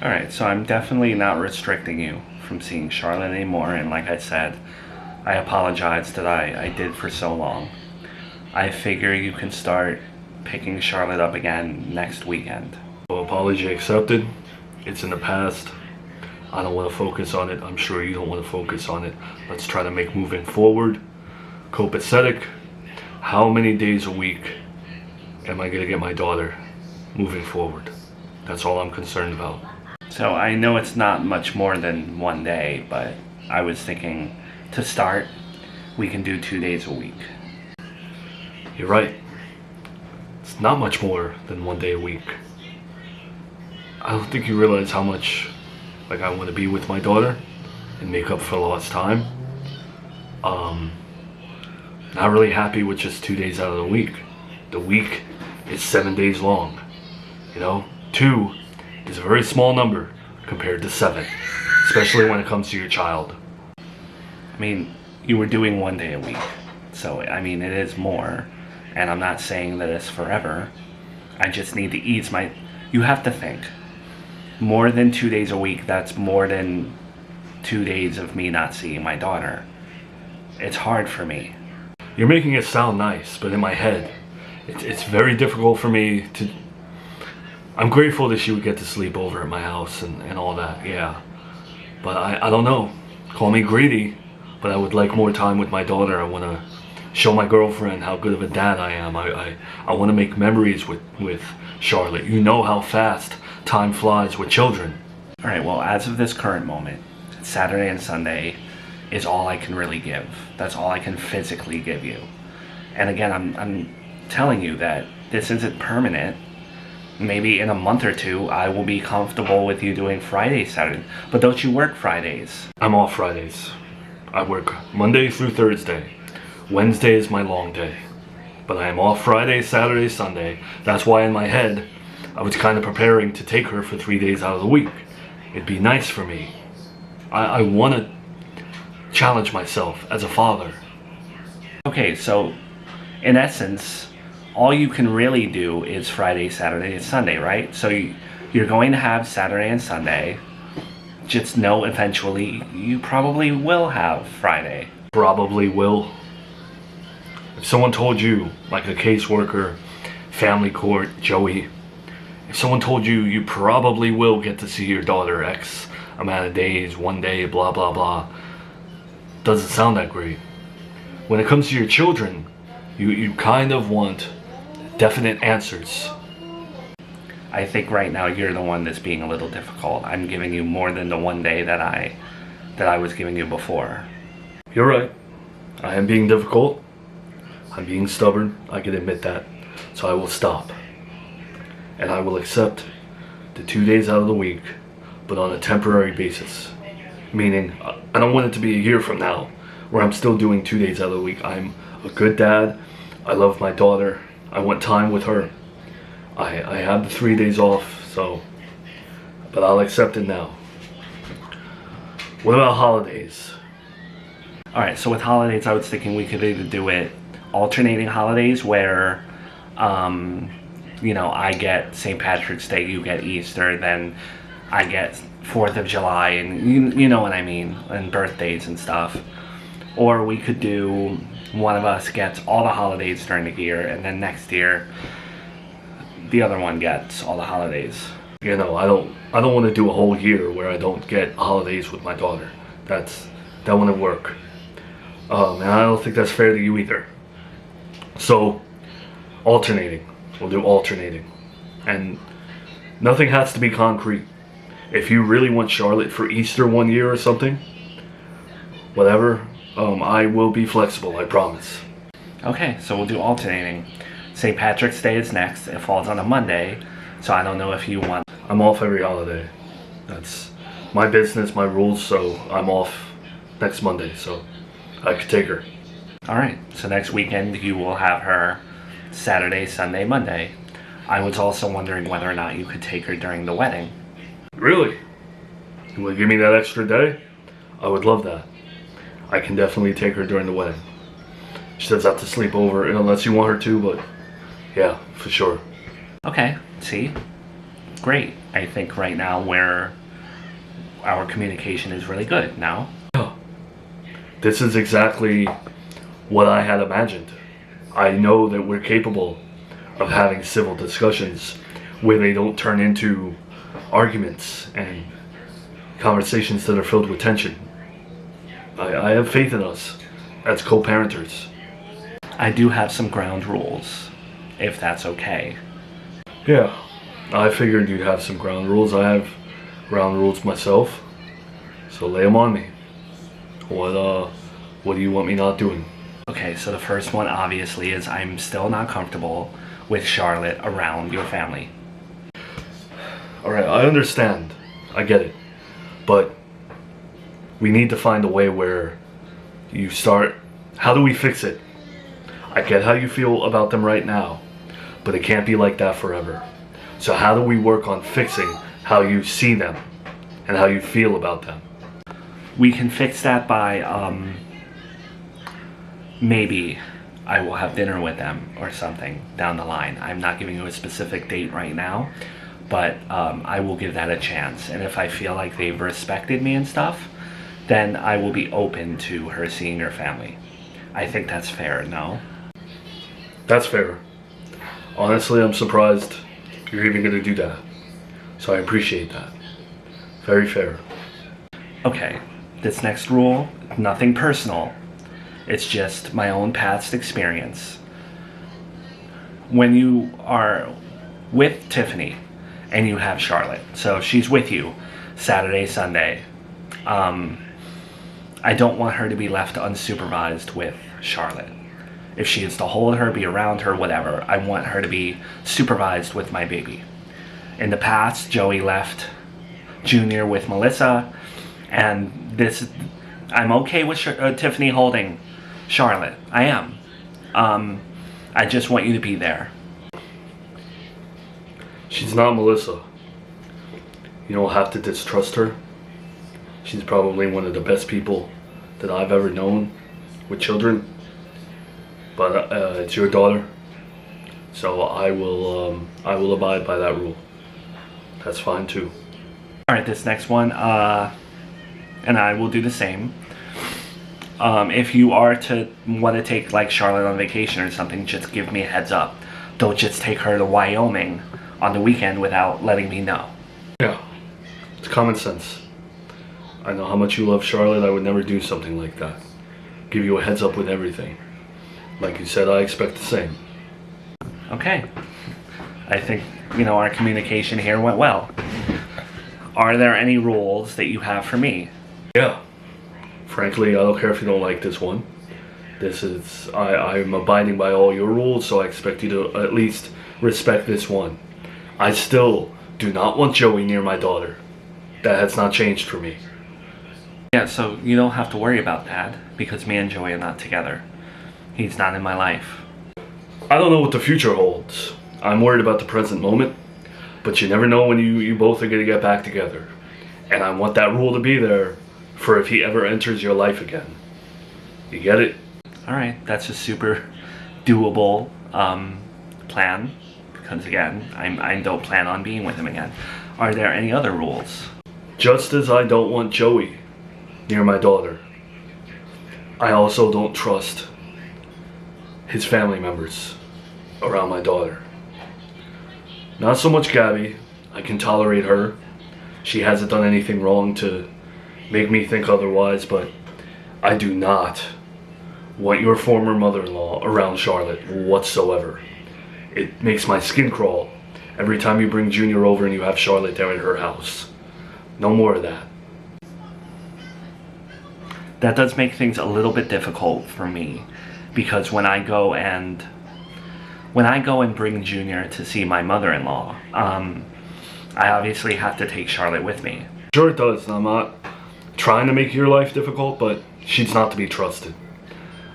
Alright, so I'm definitely not restricting you from seeing Charlotte anymore, and like I said, I apologize that I did for so long. I figure you can start picking Charlotte up again next weekend. Well, apology accepted. It's in the past. I don't want to focus on it. I'm sure you don't want to focus on it. Let's try to make moving forward. Copacetic. How many days a week am I going to get my daughter moving forward? That's all I'm concerned about. So I know it's not much more than one day, but I was thinking to start, we can do 2 days a week. You're right. It's not much more than one day a week. I don't think you realize how much I want to be with my daughter and make up for lost time. Not really happy with just 2 days out of the week. The week is 7 days long. 2 is a very small number compared to 7, especially when it comes to your child. I mean, you were doing 1 day a week, so I mean, it is more, and I'm not saying that it's forever. I just need to ease my... You have to think. More than 2 days a week, that's more than 2 days of me not seeing my daughter. It's hard for me. You're making it sound nice, but in my head, it's very difficult for me to... I'm grateful that she would get to sleep over at my house and all that, yeah. But I don't know. Call me greedy, but I would like more time with my daughter. I want to show my girlfriend how good of a dad I am. I want to make memories with Charlotte. You know how fast time flies with children. Alright, well, as of this current moment, Saturday and Sunday is all I can really give. That's all I can physically give you. And again, I'm telling you that this isn't permanent. Maybe in a month or two, I will be comfortable with you doing Friday, Saturday. But don't you work Fridays? I'm off Fridays. I work Monday through Thursday. Wednesday is my long day. But I am off Friday, Saturday, Sunday. That's why in my head, I was kind of preparing to take her for 3 days out of the week. It'd be nice for me. I want to challenge myself as a father. Okay, so in essence, all you can really do is Friday, Saturday, and Sunday, right? So you're going to have Saturday and Sunday. Just know eventually you probably will have Friday. Probably will. If someone told you, like a caseworker, family court, Joey, if someone told you you probably will get to see your daughter X amount of days, 1 day, blah, blah, blah, doesn't sound that great. When it comes to your children, you kind of want definite answers. I think right now you're the one that's being a little difficult. I'm giving you more than the 1 day that I was giving you before. You're right. I am being difficult. I'm being stubborn. I can admit that. So I will stop. And I will accept the 2 days out of the week, but on a temporary basis. Meaning, I don't want it to be a year from now where I'm still doing 2 days out of the week. I'm a good dad. I love my daughter. I want time with her. I have the 3 days off, but I'll accept it now. What about holidays? Alright, so with holidays, I was thinking we could either do it alternating holidays where, I get St. Patrick's Day, you get Easter, then I get 4th of July, and you know what I mean, and birthdays and stuff. Or we could do, one of us gets all the holidays during the year, and then next year, the other one gets all the holidays. I don't want to do a whole year where I don't get holidays with my daughter. That wouldn't work. And I don't think that's fair to you either. So, alternating. We'll do alternating. And nothing has to be concrete. If you really want Charlotte for Easter 1 year or something, whatever, I will be flexible, I promise. Okay, so we'll do alternating. St. Patrick's Day is next. It falls on a Monday, so I don't know if you want... I'm off every holiday. That's my business, my rules, so I'm off next Monday, so I could take her. Alright, so next weekend you will have her Saturday, Sunday, Monday. I was also wondering whether or not you could take her during the wedding. Really? You want to give me that extra day? I would love that. I can definitely take her during the wedding. She does have to sleep over unless you want her to, but yeah, for sure. Okay, see? great. I think right now our communication is really good now. This is exactly what I had imagined. I know that we're capable of having civil discussions where they don't turn into arguments and conversations that are filled with tension. I have faith in us as co-parenters. I do have some ground rules, if that's okay. Yeah, I figured you'd have some ground rules. I have ground rules myself, so lay them on me. What do you want me not doing? Okay, so the first one obviously is I'm still not comfortable with Charlotte around your family. Alright, I understand. I get it. But we need to find a way where you start. How do we fix it? I get how you feel about them right now, but it can't be like that forever. So how do we work on fixing how you see them and how you feel about them? We can fix that by, maybe I will have dinner with them or something down the line. I'm not giving you a specific date right now, but I will give that a chance. And if I feel like they've respected me and stuff, then I will be open to her seeing your family. I think that's fair, no? That's fair. Honestly, I'm surprised you're even going to do that. So I appreciate that. Very fair. Okay, this next rule, nothing personal. It's just my own past experience. When you are with Tiffany and you have Charlotte, so she's with you Saturday, Sunday, I don't want her to be left unsupervised with Charlotte. If she is to hold her, be around her, whatever, I want her to be supervised with my baby. In the past, Joey left Junior with Melissa, and I'm okay with Tiffany holding Charlotte. I am. I just want you to be there. She's not Melissa. You don't have to distrust her. She's probably one of the best people that I've ever known with children. But it's your daughter, so I will abide by that rule. That's fine too. All right, this next one, and I will do the same. If you are to want to take like Charlotte on vacation or something, just give me a heads up. Don't just take her to Wyoming on the weekend without letting me know. Yeah, it's common sense. I know how much you love Charlotte. I would never do something like that. Give you a heads up with everything. Like you said, I expect the same. Okay. I think, our communication here went well. Are there any rules that you have for me? Yeah. Frankly, I don't care if you don't like this one. I'm abiding by all your rules, so I expect you to at least respect this one. I still do not want Joey near my daughter. That has not changed for me. Yeah, so you don't have to worry about that, because me and Joey are not together. He's not in my life. I don't know what the future holds. I'm worried about the present moment, but you never know when you both are going to get back together. And I want that rule to be there for if he ever enters your life again. You get it? Alright, that's a super doable plan, because again, I don't plan on being with him again. Are there any other rules? Just as I don't want Joey near my daughter, I also don't trust his family members around my daughter. Not so much Gabby. I can tolerate her. She hasn't done anything wrong to make me think otherwise, but I do not want your former mother-in-law around Charlotte whatsoever. It makes my skin crawl every time you bring Junior over and you have Charlotte there at her house. No more of that. That does make things a little bit difficult for me, because when I go and bring Junior to see my mother-in-law, I obviously have to take Charlotte with me. Sure it does. I'm not trying to make your life difficult, but she's not to be trusted.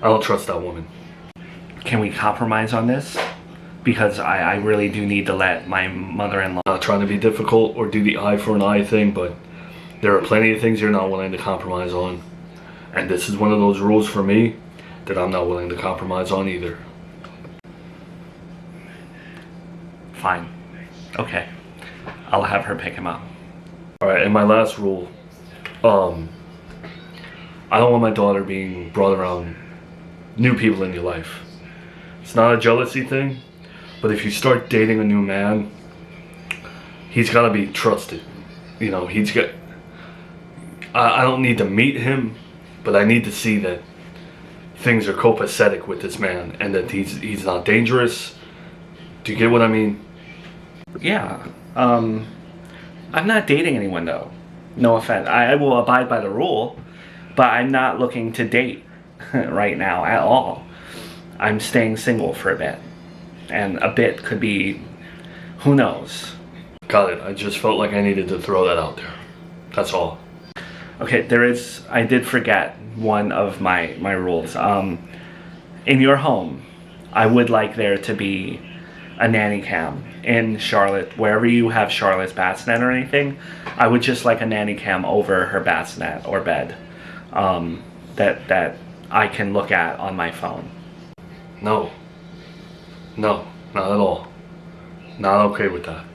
I don't trust that woman. Can we compromise on this? Because I really do need to let my mother-in-law... Not trying to be difficult or do the eye for an eye thing, but there are plenty of things you're not willing to compromise on. And this is one of those rules for me that I'm not willing to compromise on either. Fine. Okay. I'll have her pick him up. Alright, and my last rule, I don't want my daughter being brought around new people in your life. It's not a jealousy thing, but if you start dating a new man, he's gotta be trusted. You know, I don't need to meet him, but I need to see that things are copacetic with this man and that he's not dangerous. Do you get what I mean? Yeah. I'm not dating anyone though. No offense. I will abide by the rule, but I'm not looking to date right now at all. I'm staying single for a bit. And a bit could be, who knows? Got it. I just felt like I needed to throw that out there. That's all. Okay, I did forget one of my rules. In your home, I would like there to be a nanny cam in Charlotte. Wherever you have Charlotte's bassinet or anything, I would just like a nanny cam over her bassinet or bed that I can look at on my phone. No, not at all. Not okay with that.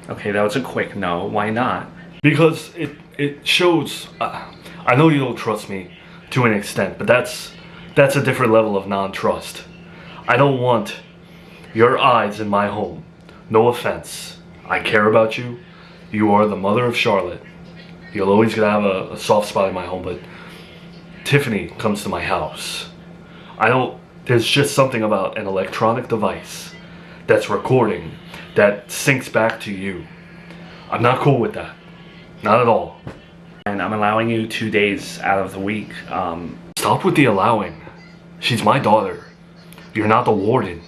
Okay, that was a quick no. Why not? Because it shows, I know you don't trust me to an extent, but that's a different level of non-trust. I don't want your eyes in my home. No offense. I care about you. You are the mother of Charlotte. You'll always gonna have a soft spot in my home, but Tiffany comes to my house. There's just something about an electronic device that's recording that syncs back to you. I'm not cool with that. Not at all. And I'm allowing you 2 days out of the week. Stop with the allowing. She's my daughter. You're not the warden.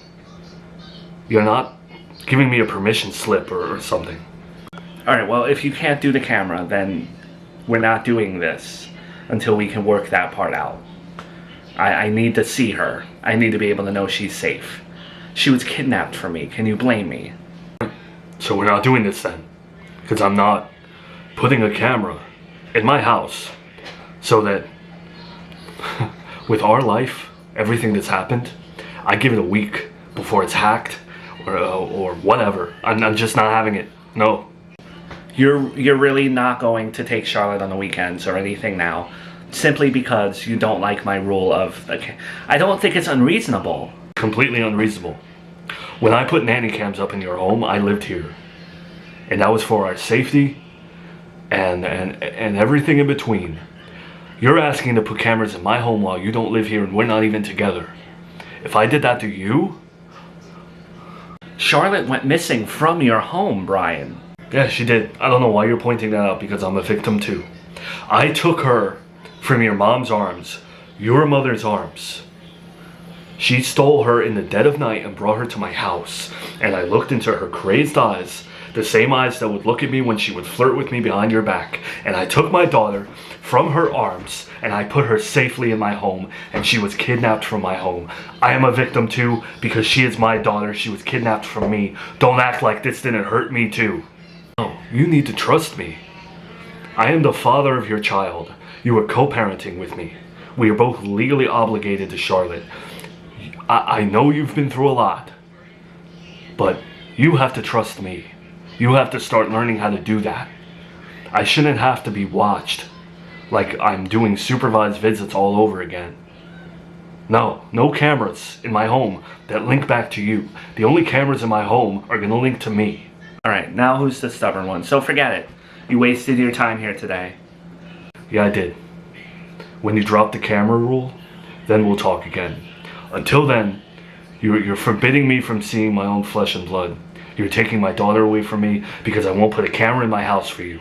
You're not giving me a permission slip or something. Alright, well, if you can't do the camera, then we're not doing this until we can work that part out. I need to see her. I need to be able to know she's safe. She was kidnapped from me. Can you blame me? So we're not doing this then. Because I'm not putting a camera in my house so that with our life, everything that's happened, I give it a week before it's hacked or whatever. I'm just not having it. No. You're really not going to take Charlotte on the weekends or anything now, simply because you don't like my rule of, okay, I don't think it's unreasonable. Completely unreasonable. When I put nanny cams up in your home, I lived here. And that was for our safety and everything in between. You're asking to put cameras in my home while you don't live here and we're not even together. If I did that to you... Charlotte went missing from your home, Brian. Yeah, she did. I don't know why you're pointing that out, because I'm a victim too. I took her from your mom's arms, your mother's arms. She stole her in the dead of night and brought her to my house. And I looked into her crazed eyes, the same eyes that would look at me when she would flirt with me behind your back. And I took my daughter from her arms and I put her safely in my home, and she was kidnapped from my home. I am a victim too, because she is my daughter. She was kidnapped from me. Don't act like this didn't hurt me too. No, you need to trust me. I am the father of your child. You are co-parenting with me. We are both legally obligated to Charlotte. I know you've been through a lot, but you have to trust me. You have to start learning how to do that. I shouldn't have to be watched like I'm doing supervised visits all over again. No cameras in my home that link back to you. The only cameras in my home are gonna link to me. Alright, now who's the stubborn one? So forget it. You wasted your time here today. Yeah, I did. When you drop the camera rule, then we'll talk again. Until then, you're forbidding me from seeing my own flesh and blood. You're taking my daughter away from me because I won't put a camera in my house for you.